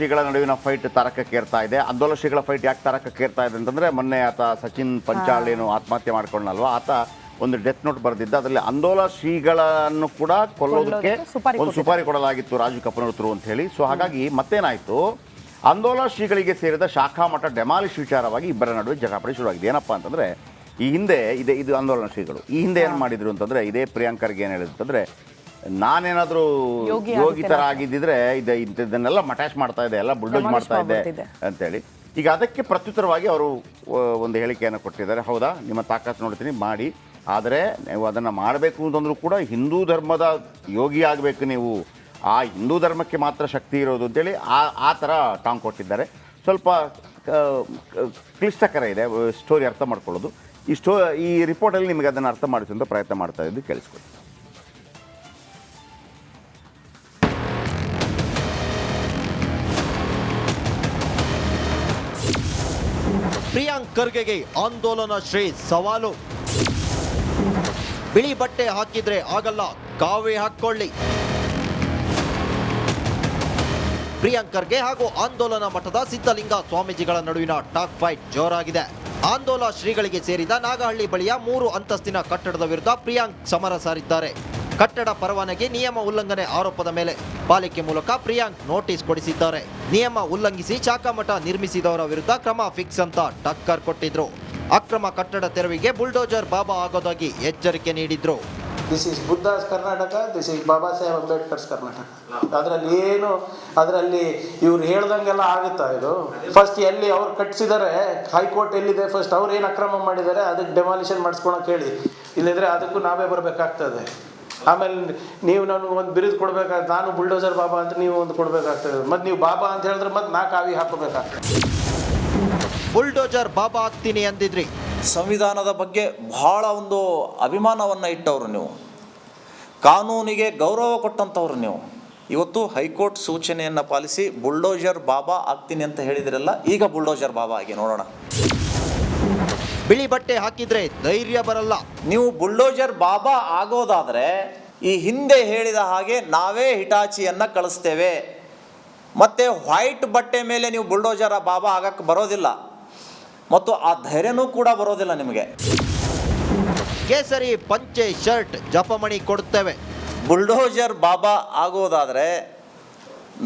ಶ್ರೀಗಳ ನಡುವಿನ ಫೈಟ್ ತಾರಕಕ್ಕೇರ್ತಾ ಇದೆ. ಆಂದೋಲನ ಶ್ರೀಗಳ ಫೈಟ್ ಯಾಕೆ ತಾರಕಕ್ಕೇರ್ತಾ ಇದೆ ಅಂತಂದರೆ, ಮೊನ್ನೆ ಆತ ಸಚಿನ್ ಪಂಚಾಳ್ ಏನು ಆತ್ಮಹತ್ಯೆ ಮಾಡ್ಕೊಂಡಲ್ವ, ಆತ ಒಂದು ಡೆತ್ ನೋಟ್ ಬರೆದಿದ್ದ. ಅದರಲ್ಲಿ ಆಂದೋಲನ ಶ್ರೀಗಳನ್ನು ಕೂಡ ಕೊಲ್ಲೋದಕ್ಕೆ ಒಂದು ಸುಪಾರಿ ಕೊಡಲಾಗಿತ್ತು ರಾಜು ಕಪ್ಪನೂರು ಅಂತ ಹೇಳಿ. ಸೊ ಹಾಗಾಗಿ ಮತ್ತೇನಾಯಿತು, ಆಂದೋಲನ ಶ್ರೀಗಳಿಗೆ ಸೇರಿದ ಶಾಖಾ ಮಠ ಡೆಮಾಲಿಶ್ ವಿಚಾರವಾಗಿ ಇಬ್ಬರ ನಡುವೆ ಜಟಾಪಟಿ ಶುರುವಾಗಿದೆ. ಏನಪ್ಪ ಅಂತಂದರೆ, ಈ ಹಿಂದೆ ಇದು ಆಂದೋಲನ ಶ್ರೀಗಳು ಈ ಹಿಂದೆ ಏನು ಮಾಡಿದ್ರು ಅಂತಂದರೆ, ಇದೇ ಪ್ರಿಯಾಂಕರ್ಗೆ ಏನು ಹೇಳಿದ್ರು ಅಂತಂದರೆ, ನಾನೇನಾದರೂ ಯೋಗಿ ಥರ ಆಗಿದ್ದಿದ್ರೆ ಇದನ್ನೆಲ್ಲ ಮಟ್ಯಾಚ್ ಮಾಡ್ತಾ ಇದೆ, ಎಲ್ಲ ಬುಲ್ಡೋಜ್ ಮಾಡ್ತಾ ಇದ್ದೆ ಅಂತೇಳಿ. ಈಗ ಅದಕ್ಕೆ ಪ್ರತ್ಯುತ್ತರವಾಗಿ ಅವರು ಒಂದು ಹೇಳಿಕೆಯನ್ನು ಕೊಟ್ಟಿದ್ದಾರೆ. ಹೌದಾ, ನಿಮ್ಮ ತಾಕತ್ತು ನೋಡ್ತೀನಿ ಮಾಡಿ, ಆದರೆ ನೀವು ಅದನ್ನು ಮಾಡಬೇಕು ಅಂತಂದ್ರೂ ಕೂಡ ಹಿಂದೂ ಧರ್ಮದ ಯೋಗಿ ಆಗಬೇಕು ನೀವು, ಆ ಹಿಂದೂ ಧರ್ಮಕ್ಕೆ ಮಾತ್ರ ಶಕ್ತಿ ಇರೋದು ಅಂತೇಳಿ ಆ ಥರ ಟಾಂಗ್ ಕೊಟ್ಟಿದ್ದಾರೆ. ಸ್ವಲ್ಪ ಕ್ಲಿಷ್ಟಕರ ಇದೆ ಸ್ಟೋರಿ ಅರ್ಥ ಮಾಡ್ಕೊಳ್ಳೋದು. ಈ ರಿಪೋರ್ಟಲ್ಲಿ ನಿಮಗೆ ಅದನ್ನು ಅರ್ಥ ಮಾಡಿಸುವಂಥ ಪ್ರಯತ್ನ ಮಾಡ್ತಾ ಇದ್ದು ಕೇಳಿಸ್ಕೊಳ್ಳಿ. ಪ್ರಿಯಾಂಕ್ ಖರ್ಗೆಗೆ ಆಂದೋಲನ ಶ್ರೀ ಸವಾಲು. ಬಿಳಿ ಬಟ್ಟೆ ಹಾಕಿದ್ರೆ ಆಗಲ್ಲ, ಕಾವಿ ಹಾಕ್ಕೊಳ್ಳಿ. ಪ್ರಿಯಾಂಕ್ ಖರ್ಗೆ ಹಾಗೂ ಆಂದೋಲನ ಮಠದ ಸಿದ್ಧಲಿಂಗ ಸ್ವಾಮೀಜಿಗಳ ನಡುವಿನ ಟಾಕ್ ಫೈಟ್ ಜೋರಾಗಿದೆ. ಆಂದೋಲನ ಶ್ರೀಗಳಿಗೆ ಸೇರಿದ ನಾಗಹಳ್ಳಿ ಬಳಿಯ 3 ಅಂತಸ್ತಿನ ಕಟ್ಟಡದ ವಿರುದ್ಧ ಪ್ರಿಯಾಂಕ್ ಸಮರ ಸಾರಿದ್ದಾರೆ. ಕಟ್ಟಡ ಪರವಾನಗಿ ನಿಯಮ ಉಲ್ಲಂಘನೆ ಆರೋಪದ ಮೇಲೆ ಪಾಲಿಕೆ ಮೂಲಕ ಪ್ರಿಯಾಂಕ್ ನೋಟಿಸ್ ಕೊಡಿಸಿದ್ದಾರೆ. ನಿಯಮ ಉಲ್ಲಂಘಿಸಿ ಶಾಖಾ ಮಠ ನಿರ್ಮಿಸಿದವರ ವಿರುದ್ಧ ಕ್ರಮ ಫಿಕ್ಸ್ ಅಂತ ಟಕ್ಕರ್ ಕೊಟ್ಟಿದ್ರು. ಅಕ್ರಮ ಕಟ್ಟಡ ತೆರವಿಗೆ ಬುಲ್ಡೋಜರ್ ಬಾಬಾ ಆಗೋದಾಗಿ ಎಚ್ಚರಿಕೆ ನೀಡಿದ್ರು. This is Buddha's Karnataka, this is Baba Saheb Ambedkar's Karnataka. ಅದರಲ್ಲಿ ಇವ್ರು ಹೇಳ್ದಂಗೆಲ್ಲ ಆಗುತ್ತಾ ಇದು? ಫಸ್ಟ್ ಎಲ್ಲಿ ಅವ್ರು ಕಟ್ಟಿಸಿದ್ದಾರೆ, ಹೈಕೋರ್ಟ್ ಎಲ್ಲಿದೆ, ಫಸ್ಟ್ ಅವ್ರು ಏನು ಅಕ್ರಮ ಮಾಡಿದ್ದಾರೆ ಅದಕ್ಕೆ ಡೆಮಾಲಿಷನ್ ಮಾಡಿಸ್ಕೊಳಕ್ಕೆ ಹೇಳಿ, ಇಲ್ಲಂದರೆ ಅದಕ್ಕೂ ನಾವೇ ಬರಬೇಕಾಗ್ತದೆ. ಆಮೇಲೆ ನೀವು ನನಗೆ ಒಂದು ಬಿರುದು ಕೊಡಬೇಕಾಗ್ತದೆ, ನಾನು ಬುಲ್ಡೋಸರ್ ಬಾಬಾ ಅಂತ ನೀವು ಒಂದು ಕೊಡಬೇಕಾಗ್ತದೆ. ಮತ್ತು ನೀವು ಬಾಬಾ ಅಂತ ಹೇಳಿದ್ರೆ ಮತ್ತೆ ನಾ ಕಾವಿ ಹಾಕೋಬೇಕಾಗ್ತದೆ. ಬುಲ್ಡೋಜರ್ ಬಾಬಾ ಆಗ್ತೀನಿ ಅಂದಿದ್ರಿ. ಸಂವಿಧಾನದ ಬಗ್ಗೆ ಬಹಳ ಒಂದು ಅಭಿಮಾನವನ್ನು ಇಟ್ಟವರು ನೀವು, ಕಾನೂನಿಗೆ ಗೌರವ ಕೊಟ್ಟಂಥವ್ರು ನೀವು. ಇವತ್ತು ಹೈಕೋರ್ಟ್ ಸೂಚನೆಯನ್ನು ಪಾಲಿಸಿ ಬುಲ್ಡೋಜರ್ ಬಾಬಾ ಆಗ್ತೀನಿ ಅಂತ ಹೇಳಿದ್ರಲ್ಲ, ಈಗ ಬುಲ್ಡೋಜರ್ ಬಾಬಾ ಆಗಿ ನೋಡೋಣ. ಬಿಳಿ ಬಟ್ಟೆ ಹಾಕಿದ್ರೆ ಧೈರ್ಯ ಬರಲ್ಲ. ನೀವು ಬುಲ್ಡೋಜರ್ ಬಾಬಾ ಆಗೋದಾದರೆ ಈ ಹಿಂದೆ ಹೇಳಿದ ಹಾಗೆ ನಾವೇ ಹಿಟಾಚಿಯನ್ನು ಕಳಿಸ್ತೇವೆ. ಮತ್ತು ವೈಟ್ ಬಟ್ಟೆ ಮೇಲೆ ನೀವು ಬುಲ್ಡೋಜರ್ ಬಾಬಾ ಆಗಕ್ಕೆ ಬರೋದಿಲ್ಲ, ಮತ್ತು ಆ ಧೈರ್ಯನೂ ಕೂಡ ಬರೋದಿಲ್ಲ ನಿಮಗೆ. ಕೇಸರಿ ಪಂಚೆ ಶರ್ಟ್ ಜಪಮಣಿ ಕೊಡುತ್ತೇವೆ. ಬುಲ್ಡೋಜರ್ ಬಾಬಾ ಆಗೋದಾದರೆ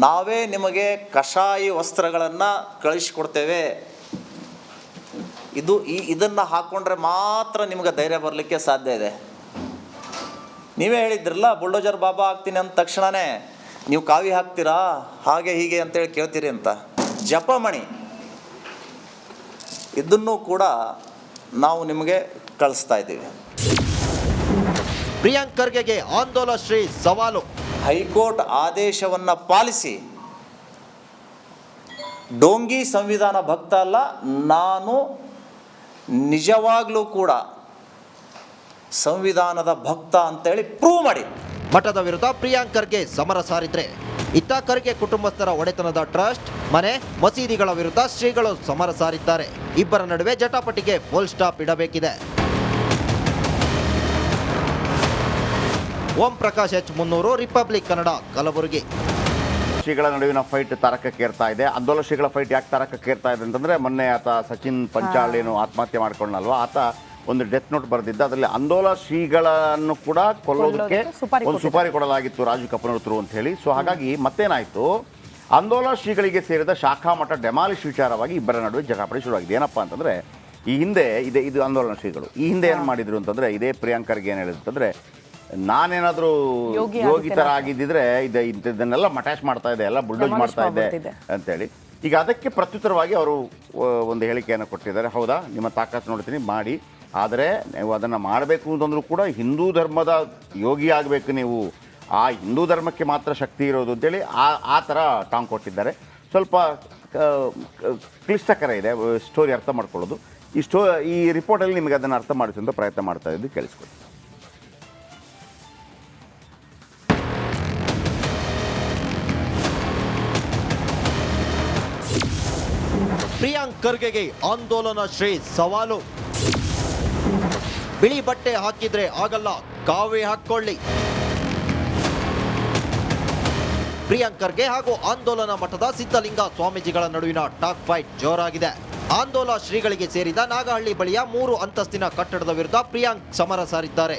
ನಾವೇ ನಿಮಗೆ ಕಷಾಯಿ ವಸ್ತ್ರಗಳನ್ನು ಕಳಿಸಿಕೊಡ್ತೇವೆ. ಇದನ್ನು ಹಾಕ್ಕೊಂಡ್ರೆ ಮಾತ್ರ ನಿಮಗೆ ಧೈರ್ಯ ಬರಲಿಕ್ಕೆ ಸಾಧ್ಯ ಇದೆ. ನೀವೇ ಹೇಳಿದ್ರಲ್ಲ, ಬುಲ್ಡೋಜರ್ ಬಾಬಾ ಆಗ್ತೀನಿ ಅಂದ ತಕ್ಷಣವೇ ನೀವು ಕಾವಿ ಹಾಕ್ತೀರಾ, ಹಾಗೆ ಹೀಗೆ ಅಂತೇಳಿ ಕೇಳ್ತೀರಿ ಅಂತ. ಜಪಮಣಿ ಇದನ್ನು ಕೂಡ ನಾವು ನಿಮಗೆ ಕಳಿಸ್ತಾ ಇದ್ದೀವಿ. ಪ್ರಿಯಾಂಕ್ ಖರ್ಗೆಗೆ ಆಂದೋಲನ ಶ್ರೀ ಸವಾಲು. ಹೈಕೋರ್ಟ್ ಆದೇಶವನ್ನು ಪಾಲಿಸಿ, ಡೋಂಗಿ ಸಂವಿಧಾನ ಭಕ್ತ ಅಲ್ಲ, ನಾನು ನಿಜವಾಗ್ಲೂ ಕೂಡ ಸಂವಿಧಾನದ ಭಕ್ತ ಅಂತೇಳಿ ಪ್ರೂವ್ ಮಾಡಿ. ಮಠದ ವಿರುದ್ಧ ಪ್ರಿಯಾಂಕ್ ಖರ್ಗೆ ಸಮರ ಸಾರಿದ್ರೆ, ಇತ್ತ ಖರ್ಗೆ ಕುಟುಂಬಸ್ಥರ ಒಡೆತನದ ಟ್ರಸ್ಟ್, ಮನೆ, ಮಸೀದಿಗಳ ವಿರುದ್ಧ ಶ್ರೀಗಳು ಸಮರ ಸಾರಿದ್ದಾರೆ. ಇಬ್ಬರ ನಡುವೆ ಜಟಾಪಟಿಗೆ full stop ಇಡಬೇಕಿದೆ. Om Prakash H ಮುನ್ನೂರು, ರಿಪಬ್ಲಿಕ್ ಕನ್ನಡ, ಕಲಬುರಗಿ. ಶ್ರೀಗಳ ನಡುವಿನ ಫೈಟ್ ತಾರಕಕ್ಕೇರ್ತಾ ಇದೆ. ಆಂದೋಲನ ಶ್ರೀಗಳ ಫೈಟ್ ಯಾಕೆ ತಾರಕಕ್ಕೇರ್ತಾ ಇದೆ ಅಂತಂದರೆ, ಮೊನ್ನೆ ಆತ ಸಚಿನ್ ಪಂಚಾಳ್ ಏನು ಆತ್ಮಹತ್ಯೆ ಮಾಡ್ಕೊಂಡಲ್ವ, ಆತ ಒಂದು ಡೆತ್ ನೋಟ್ ಬರೆದಿದ್ದ. ಅದರಲ್ಲಿ ಆಂದೋಲನ ಶ್ರೀಗಳನ್ನು ಕೂಡ ಕೊಲ್ಲೋದಕ್ಕೆ ಒಂದು ಸುಪಾರಿ ಕೊಡಲಾಗಿತ್ತು ರಾಜು ಕಪ್ಪನೂರು ಅಂತ ಹೇಳಿ. ಸೊ ಹಾಗಾಗಿ ಮತ್ತೇನಾಯಿತು, ಆಂದೋಲನ ಶ್ರೀಗಳಿಗೆ ಸೇರಿದ ಶಾಖಾ ಮಠ ಡೆಮಾಲಿಶ್ ವಿಚಾರವಾಗಿ ಇಬ್ಬರ ನಡುವೆ ಜಟಾಪಟಿ ಶುರುವಾಗಿದೆ. ಏನಪ್ಪ ಅಂತಂದರೆ, ಈ ಹಿಂದೆ ಇದು ಆಂದೋಲನ ಶ್ರೀಗಳು ಈ ಹಿಂದೆ ಏನು ಮಾಡಿದ್ರು ಅಂತಂದರೆ, ಇದೇ ಪ್ರಿಯಾಂಕರ್ಗೆ ಏನು ಹೇಳಿದ್ರು ಅಂತಂದರೆ, ನಾನೇನಾದರೂ ಯೋಗಿ ಥರ ಆಗಿದ್ದಿದ್ರೆ ಇದನ್ನೆಲ್ಲ ಮಟ್ಯಾಚ್ ಮಾಡ್ತಾ ಇದೆ, ಎಲ್ಲ ಬುಲ್ಡೋಜ್ ಮಾಡ್ತಾ ಇದ್ದೆ ಅಂತೇಳಿ. ಈಗ ಅದಕ್ಕೆ ಪ್ರತ್ಯುತ್ತರವಾಗಿ ಅವರು ಒಂದು ಹೇಳಿಕೆಯನ್ನು ಕೊಟ್ಟಿದ್ದಾರೆ. ಹೌದಾ, ನಿಮ್ಮ ತಾಕತ್ತು ನೋಡ್ತೀನಿ ಮಾಡಿ, ಆದರೆ ನೀವು ಅದನ್ನು ಮಾಡಬೇಕು ಅಂತಂದ್ರೂ ಕೂಡ ಹಿಂದೂ ಧರ್ಮದ ಯೋಗಿ ಆಗಬೇಕು ನೀವು, ಆ ಹಿಂದೂ ಧರ್ಮಕ್ಕೆ ಮಾತ್ರ ಶಕ್ತಿ ಇರೋದು ಅಂತೇಳಿ ಆ ಥರ ಟಾಂಗ್ ಕೊಟ್ಟಿದ್ದಾರೆ. ಸ್ವಲ್ಪ ಕ್ಲಿಷ್ಟಕರ ಇದೆ ಸ್ಟೋರಿ ಅರ್ಥ ಮಾಡ್ಕೊಳ್ಳೋದು. ಈ ರಿಪೋರ್ಟಲ್ಲಿ ನಿಮಗೆ ಅದನ್ನು ಅರ್ಥ ಮಾಡಿಸುವಂಥ ಪ್ರಯತ್ನ ಮಾಡ್ತಾ ಇದ್ದು ಕೇಳಿಸ್ಕೊಳ್ಳಿ. ಪ್ರಿಯಾಂಕ್ ಖರ್ಗೆಗೆ ಆಂದೋಲನ ಶ್ರೀ ಸವಾಲು. ಬಿಳಿ ಬಟ್ಟೆ ಹಾಕಿದ್ರೆ ಆಗಲ್ಲ, ಕಾವಿ ಹಾಕ್ಕೊಳ್ಳಿ. ಪ್ರಿಯಾಂಕ್ ಖರ್ಗೆ ಹಾಗೂ ಆಂದೋಲನ ಮಠದ ಸಿದ್ಧಲಿಂಗ ಸ್ವಾಮೀಜಿಗಳ ನಡುವಿನ ಟಾಕ್ ಫೈಟ್ ಜೋರಾಗಿದೆ. ಆಂದೋಲ ಶ್ರೀಗಳಿಗೆ ಸೇರಿದ ನಾಗಹಳ್ಳಿ ಬಳಿಯ 3 ಅಂತಸ್ತಿನ ಕಟ್ಟಡದ ವಿರುದ್ಧ ಪ್ರಿಯಾಂಕ್ ಸಮರ ಸಾರಿದ್ದಾರೆ.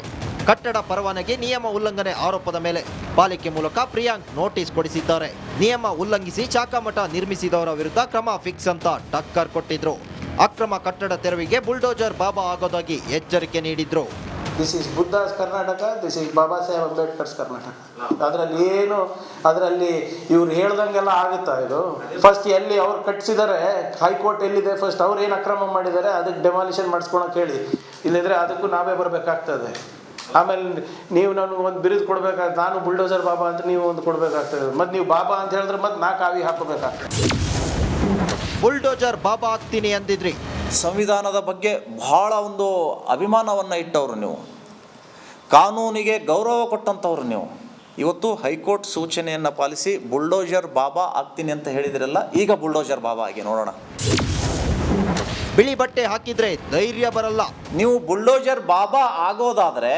ಕಟ್ಟಡ ಪರವಾನಗಿ ನಿಯಮ ಉಲ್ಲಂಘನೆ ಆರೋಪದ ಮೇಲೆ ಪಾಲಿಕೆ ಮೂಲಕ ಪ್ರಿಯಾಂಕ್ ನೋಟಿಸ್ ಕೊಡಿಸಿದ್ದಾರೆ. ನಿಯಮ ಉಲ್ಲಂಘಿಸಿ ಶಾಖಾಮಠ ನಿರ್ಮಿಸಿದವರ ವಿರುದ್ಧ ಕ್ರಮ ಫಿಕ್ಸ್ ಅಂತ ಟಕ್ಕರ್ ಕೊಟ್ಟಿದ್ರು. ಅಕ್ರಮ ಕಟ್ಟಡ ತೆರವಿಗೆ ಬುಲ್ಡೋಜರ್ ಬಾಬಾ ಆಗೋದಾಗಿ ಎಚ್ಚರಿಕೆ ನೀಡಿದ್ರು. This is Buddha's Karnataka, this is Baba Saheb Ambedkar's Karnataka. ಅದರಲ್ಲಿ ಇವ್ರು ಹೇಳ್ದಂಗೆಲ್ಲ ಆಗುತ್ತಾ ಇದು? ಫಸ್ಟ್ ಎಲ್ಲಿ ಅವ್ರು ಕಟ್ಸಿದ್ದಾರೆ, ಹೈಕೋರ್ಟ್ ಎಲ್ಲಿದೆ, ಫಸ್ಟ್ ಅವ್ರು ಏನು ಅಕ್ರಮ ಮಾಡಿದ್ದಾರೆ ಅದಕ್ಕೆ ಡೆಮಾಲಿಷನ್ ಮಾಡಿಸ್ಕೊಳಕ್ಕೆ ಹೇಳಿ. ಇಲ್ಲಂದ್ರೆ ಅದಕ್ಕೂ ನಾವೇ ಬರಬೇಕಾಗ್ತದೆ. ಆಮೇಲೆ ನೀವು ನನಗೆ ಒಂದು ಬಿರುದು ಕೊಡಬೇಕಾಗ್ತದೆ. ನಾನು ಬುಲ್ಡೋಸರ್ ಬಾಬಾ ಅಂತ ನೀವು ಒಂದು ಕೊಡಬೇಕಾಗ್ತದೆ. ಮತ್ತು ನೀವು ಬಾಬಾ ಅಂತ ಹೇಳಿದ್ರೆ ಮತ್ತೆ ನಾ ಕಾವಿ ಹಾಕೋಬೇಕಾಗ್ತದೆ. ಬುಲ್ಡೋಜರ್ ಬಾಬಾ ಆಗ್ತೀನಿ ಅಂದಿದ್ರಿ. ಸಂವಿಧಾನದ ಬಗ್ಗೆ ಬಹಳ ಒಂದು ಅಭಿಮಾನವನ್ನು ಇಟ್ಟವರು ನೀವು, ಕಾನೂನಿಗೆ ಗೌರವ ಕೊಟ್ಟಂಥವ್ರು ನೀವು. ಇವತ್ತು ಹೈಕೋರ್ಟ್ ಸೂಚನೆಯನ್ನು ಪಾಲಿಸಿ ಬುಲ್ಡೋಜರ್ ಬಾಬಾ ಆಗ್ತೀನಿ ಅಂತ ಹೇಳಿದ್ರಲ್ಲ, ಈಗ ಬುಲ್ಡೋಜರ್ ಬಾಬಾ ಆಗಿ ನೋಡೋಣ. ಬಿಳಿ ಬಟ್ಟೆ ಹಾಕಿದ್ರೆ ಧೈರ್ಯ ಬರಲ್ಲ. ನೀವು ಬುಲ್ಡೋಜರ್ ಬಾಬಾ ಆಗೋದಾದರೆ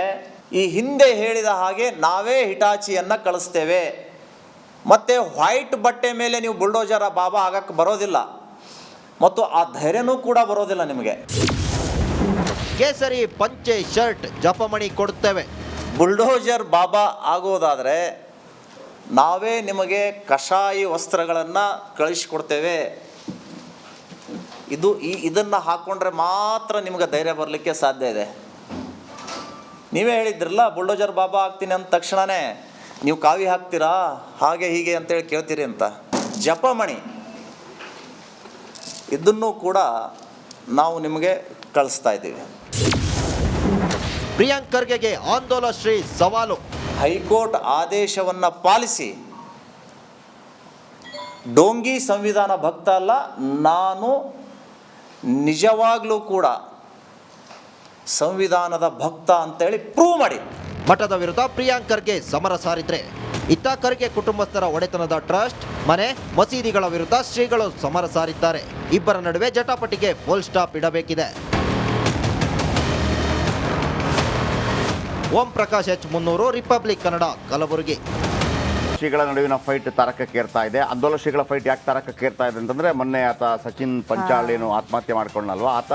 ಈ ಹಿಂದೆ ಹೇಳಿದ ಹಾಗೆ ನಾವೇ ಹಿಟಾಚಿಯನ್ನು ಕಳಿಸ್ತೇವೆ. ಮತ್ತು ವೈಟ್ ಬಟ್ಟೆ ಮೇಲೆ ನೀವು ಬುಲ್ಡೋಜರ್ ಬಾಬಾ ಆಗಕ್ಕೆ ಬರೋದಿಲ್ಲ, ಮತ್ತು ಆ ಧೈರ್ಯನೂ ಕೂಡ ಬರೋದಿಲ್ಲ ನಿಮಗೆ. ಕೇಸರಿ ಪಂಚೆ ಶರ್ಟ್ ಜಪಮಣಿ ಕೊಡುತ್ತೇವೆ. ಬುಲ್ಡೋಜರ್ ಬಾಬಾ ಆಗೋದಾದರೆ ನಾವೇ ನಿಮಗೆ ಕಷಾಯಿ ವಸ್ತ್ರಗಳನ್ನು ಕಳಿಸಿಕೊಡ್ತೇವೆ. ಇದನ್ನು ಹಾಕ್ಕೊಂಡ್ರೆ ಮಾತ್ರ ನಿಮಗೆ ಧೈರ್ಯ ಬರಲಿಕ್ಕೆ ಸಾಧ್ಯ ಇದೆ. ನೀವೇ ಹೇಳಿದ್ರಲ್ಲ ಬುಲ್ಡೋಜರ್ ಬಾಬಾ ಆಗ್ತೀನಿ ಅಂದ ತಕ್ಷಣವೇ ನೀವು ಕಾವಿ ಹಾಕ್ತೀರಾ ಹಾಗೆ ಹೀಗೆ ಅಂತೇಳಿ ಕೇಳ್ತೀರಿ ಅಂತ. ಜಪಮಣಿ ಇದನ್ನು ಕೂಡ ನಾವು ನಿಮಗೆ ಕಳಿಸ್ತಾ ಇದ್ದೀವಿ. ಪ್ರಿಯಾಂಕ್ ಖರ್ಗೆಗೆ ಆಂದೋಲನ ಶ್ರೀ ಸವಾಲು. ಹೈಕೋರ್ಟ್ ಆದೇಶವನ್ನು ಪಾಲಿಸಿ, ಡೋಂಗಿ ಸಂವಿಧಾನ ಭಕ್ತ ಅಲ್ಲ, ನಾನು ನಿಜವಾಗ್ಲೂ ಕೂಡ ಸಂವಿಧಾನದ ಭಕ್ತ ಅಂತೇಳಿ ಪ್ರೂವ್ ಮಾಡಿ. ಮಠದ ವಿರುದ್ಧ ಪ್ರಿಯಾಂಕ್ ಖರ್ಗೆ ಸಮರ ಸಾರಿದ್ರೆ, ಇತ್ತ ಖರ್ಗೆ ಕುಟುಂಬಸ್ಥರ ಒಡೆತನದ ಟ್ರಸ್ಟ್, ಮನೆ, ಮಸೀದಿಗಳ ವಿರುದ್ಧ ಶ್ರೀಗಳು ಸಮರ ಸಾರಿದ್ದಾರೆ. ಇಬ್ಬರ ನಡುವೆ ಜಟಾಪಟಿಗೆ full stop ಇಡಬೇಕಿದೆ. Om Prakash H ಮುನ್ನೂರು, ರಿಪಬ್ಲಿಕ್ ಕನ್ನಡ, ಕಲಬುರಗಿ. ಶ್ರೀಗಳ ನಡುವಿನ ಫೈಟ್ ತಾರಕಕ್ಕೇರ್ತಾ ಇದೆ. ಆಂದೋಲ ಶ್ರೀಗಳ ಫೈಟ್ ಯಾಕೆ ತಾರಕಕ್ಕೇರ್ತಾ ಇದೆ ಅಂತಂದರೆ, ಮೊನ್ನೆ ಆತ ಸಚಿನ್ ಪಂಚಾಳ್ ಏನು ಆತ್ಮಹತ್ಯೆ ಮಾಡ್ಕೊಂಡಲ್ವಾ, ಆತ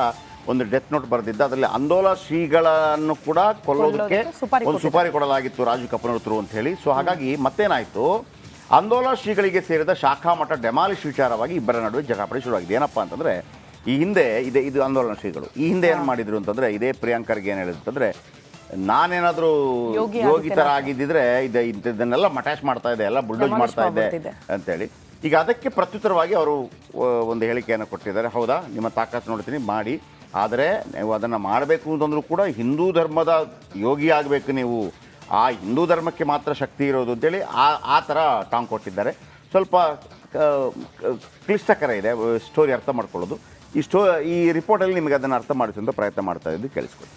ಒಂದು ಡೆತ್ ನೋಟ್ ಬರೆದಿದ್ದ. ಅದರಲ್ಲಿ ಆಂದೋಲ ಶ್ರೀಗಳನ್ನು ಕೂಡ ಕೊಲ್ಲೋದಕ್ಕೆ ಒಂದು ಸುಪಾರಿ ಕೊಡಲಾಗಿತ್ತು ರಾಜು ಕಪ್ಪನೂರು ಅಂತ ಹೇಳಿ. ಸೊ ಹಾಗಾಗಿ ಮತ್ತೇನಾಯಿತು, ಆಂದೋಲ ಶ್ರೀಗಳಿಗೆ ಸೇರಿದ ಶಾಖಾ ಮಠ ಡೆಮಾಲಿಶ್ ವಿಚಾರವಾಗಿ ಇಬ್ಬರ ನಡುವೆ ಜಟಾಪಟಿ ಶುರುವಾಗಿದೆ. ಏನಪ್ಪ ಅಂತಂದರೆ, ಈ ಹಿಂದೆ ಇದು ಆಂದೋಲನ ಶ್ರೀಗಳು ಈ ಹಿಂದೆ ಏನು ಮಾಡಿದ್ರು ಅಂತಂದರೆ, ಇದೇ ಪ್ರಿಯಾಂಕ್ ಖರ್ಗೆ ಏನು ಹೇಳಿದ್ರು, ನಾನೇನಾದರೂ ಯೋಗಿ ಥರ ಆಗಿದ್ದಿದ್ರೆ ಇದನ್ನೆಲ್ಲ ಮಟ್ಯಾಚ್ ಮಾಡ್ತಾ ಇದೆ, ಎಲ್ಲ ಬುಲ್ಡೋಜ್ ಮಾಡ್ತಾ ಇದೆ ಅಂತೇಳಿ. ಈಗ ಅದಕ್ಕೆ ಪ್ರತ್ಯುತ್ತರವಾಗಿ ಅವರು ಒಂದು ಹೇಳಿಕೆಯನ್ನು ಕೊಟ್ಟಿದ್ದಾರೆ. ಹೌದಾ, ನಿಮ್ಮ ತಾಕತ್ತು ನೋಡ್ತೀನಿ ಮಾಡಿ, ಆದರೆ ನೀವು ಅದನ್ನು ಮಾಡಬೇಕು ಅಂತಂದ್ರೂ ಕೂಡ ಹಿಂದೂ ಧರ್ಮದ ಯೋಗಿ ಆಗಬೇಕು ನೀವು, ಆ ಹಿಂದೂ ಧರ್ಮಕ್ಕೆ ಮಾತ್ರ ಶಕ್ತಿ ಇರೋದು ಅಂತೇಳಿ ಆ ಥರ ಟಾಂಗ್ ಕೊಟ್ಟಿದ್ದಾರೆ. ಸ್ವಲ್ಪ ಕ್ಲಿಷ್ಟಕರ ಇದೆ ಸ್ಟೋರಿ ಅರ್ಥ ಮಾಡ್ಕೊಳ್ಳೋದು. ಈ ರಿಪೋರ್ಟಲ್ಲಿ ನಿಮಗೆ ಅದನ್ನು ಅರ್ಥ ಮಾಡಿಸುವಂಥ ಪ್ರಯತ್ನ ಮಾಡ್ತಾ ಇದ್ದು ಕೇಳಿಸ್ಕೊಡಿ.